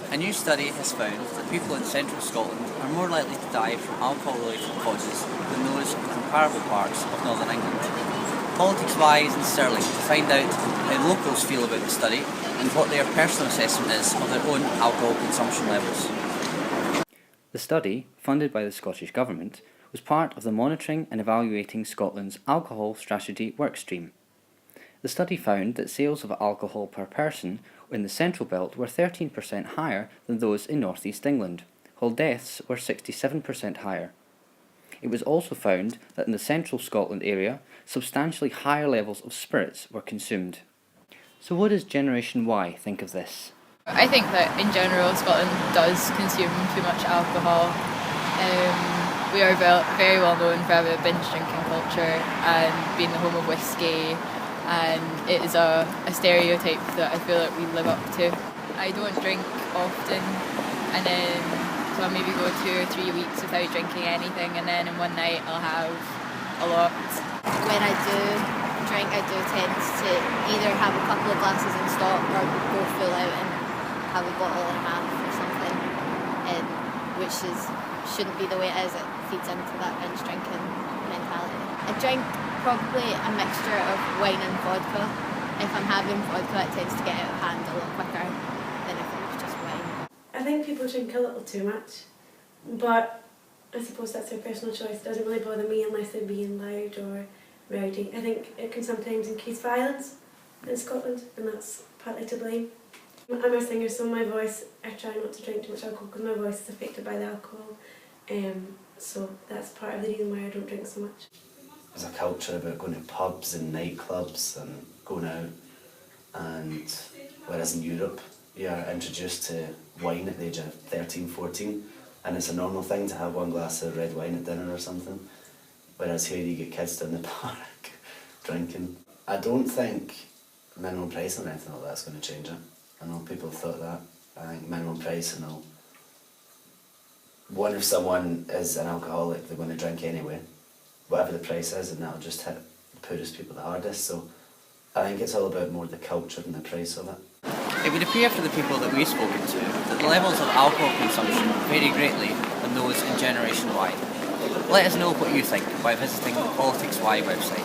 A new study has found that people in central Scotland are more likely to die from alcohol-related causes than those in comparable parts of northern England. Politics Y is in Stirling to find out how locals feel about the study and what their personal assessment is of their own alcohol consumption levels. The study, funded by the Scottish Government, was part of the Monitoring and Evaluating Scotland's Alcohol Strategy workstream. The study found that sales of alcohol per person in the Central Belt were 13% higher than those in North East England, while deaths were 67% higher. It was also found that in the Central Scotland area, substantially higher levels of spirits were consumed. So what does Generation Y think of this? I think that in general Scotland does consume too much alcohol. We are very well known for having a binge drinking culture and being the home of whisky, and it is a stereotype that I feel like we live up to. I don't drink often, and then so I'll maybe go 2 or 3 weeks without drinking anything, and then in one night I'll have a lot. When I do drink, I do tend to either have a couple of glasses in stock or go full out and have a bottle and a half or something, which shouldn't be the way it is. It feeds into that binge drinking mentality. I drink probably a mixture of wine and vodka. If I'm having vodka, it tends to get out of hand a lot quicker than if it was just wine. I think people drink a little too much, but I suppose that's their personal choice. It doesn't really bother me unless they're being loud or rowdy. I think it can sometimes increase violence in Scotland, and that's partly to blame. I'm a singer, so my voice, I try not to drink too much alcohol because my voice is affected by the alcohol. So that's part of the reason why I don't drink so much. There's a culture about going to pubs and nightclubs and going out, and whereas in Europe you are introduced to wine at the age of 13, 14, and it's a normal thing to have one glass of red wine at dinner or something, whereas here you get kids down the park drinking. I don't think minimum price or anything like that's going to change it. I know people have thought that. I think minimum price, and one, if someone is an alcoholic, they're going to drink anyway, whatever the price is, and that'll just hit the poorest people the hardest. So I think it's all about more the culture than the price of it. It would appear for the people that we've spoken to that the levels of alcohol consumption vary greatly than those in Generation Y. Let us know what you think by visiting the Politics Y website.